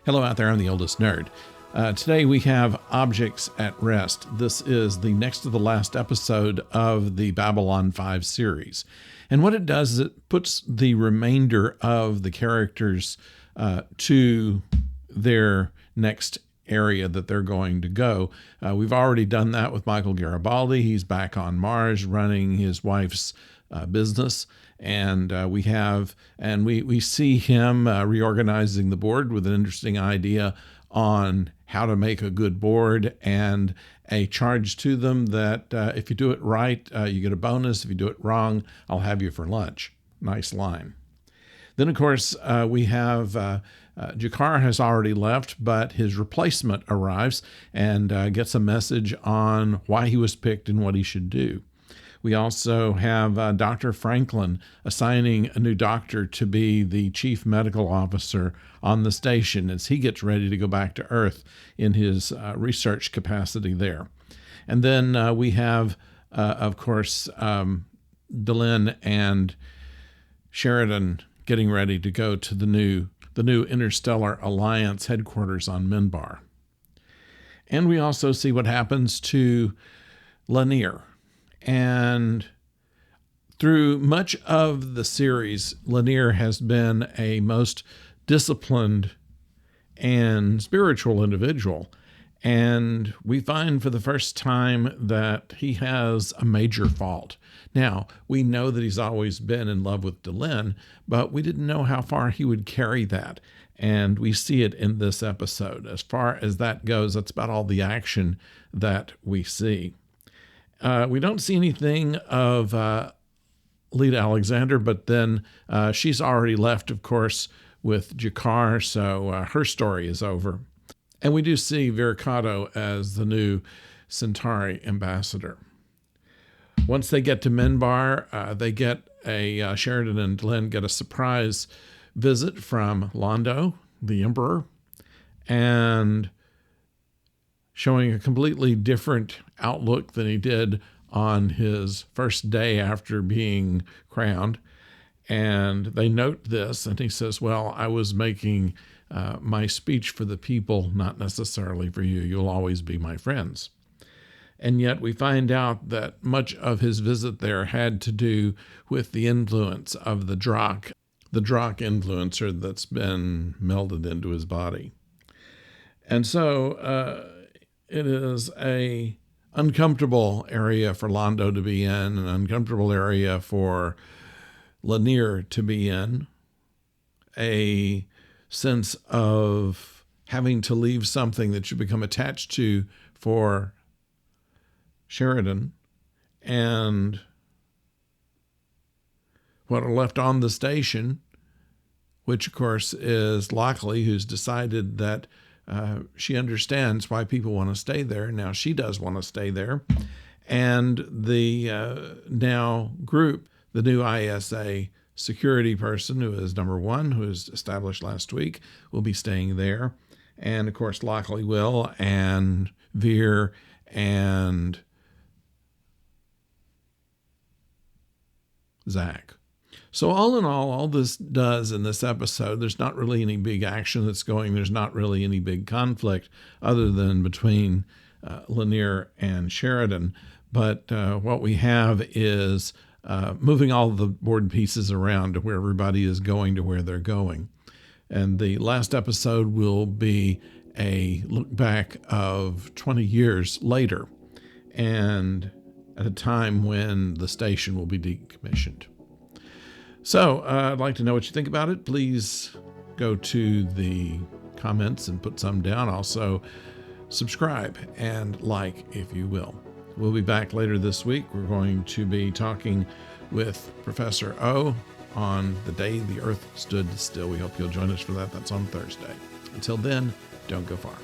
Hello out there, I'm the oldest nerd. Today we have Objects at Rest. This is the next to the last episode of the Babylon 5 series. And what it does is it puts the remainder of the characters to their next area that they're going to go. We've already done that with Michael Garibaldi. He's back on Mars running his wife's business. And we see him reorganizing the board with an interesting idea on how to make a good board and a charge to them that if you do it right, you get a bonus. If you do it wrong, I'll have you for lunch. Nice line. Then, of course, we have G'Kar has already left, but his replacement arrives and gets a message on why he was picked and what he should do. We also have Dr. Franklin assigning a new doctor to be the chief medical officer on the station as he gets ready to go back to Earth in his research capacity there. And then we have, of course, Delenn and Sheridan getting ready to go to the new Interstellar Alliance headquarters on Minbar. And we also see what happens to Lennier. And through much of the series, Lennier has been a most disciplined and spiritual individual. And we find for the first time that he has a major fault. Now, we know that he's always been in love with Delenn, but we didn't know how far he would carry that. And we see it in this episode. As far as that goes, that's about all the action that we see. We don't see anything of Lyta Alexander, but then she's already left, of course, with G'Kar, so her story is over. And we do see Vericato as the new Centauri ambassador. Once they get to Minbar, they get Sheridan and Delenn get a surprise visit from Londo, the Emperor, and showing a completely different outlook than he did on his first day after being crowned. And they note this, and he says, well, I was making my speech for the people, not necessarily for you. You'll always be my friends. And yet we find out that much of his visit there had to do with the influence of the Drakh influencer that's been melded into his body. And so it is a uncomfortable area for Londo to be in, an uncomfortable area for Lennier to be in, a sense of having to leave something that you become attached to for Sheridan, and what are left on the station, which of course is Lockley, who's decided that she understands why people want to stay there. Now she does want to stay there. And the now group, the new ISA security person, who is number one, who was established last week, will be staying there. And of course, Lockley will, and Veer, and Zach. So all in all this does in this episode, there's not really any big action that's going. There's not really any big conflict other than between Lennier and Sheridan. But what we have is moving all the board pieces around to where everybody is going to where they're going. And the last episode will be a look back of 20 years later, and at a time when the station will be decommissioned. So I'd like to know what you think about it. Please go to the comments and put some down. Also, subscribe and like if you will. We'll be back later this week. We're going to be talking with Professor O on the day the Earth stood still. We hope you'll join us for that. That's on Thursday. Until then, don't go far.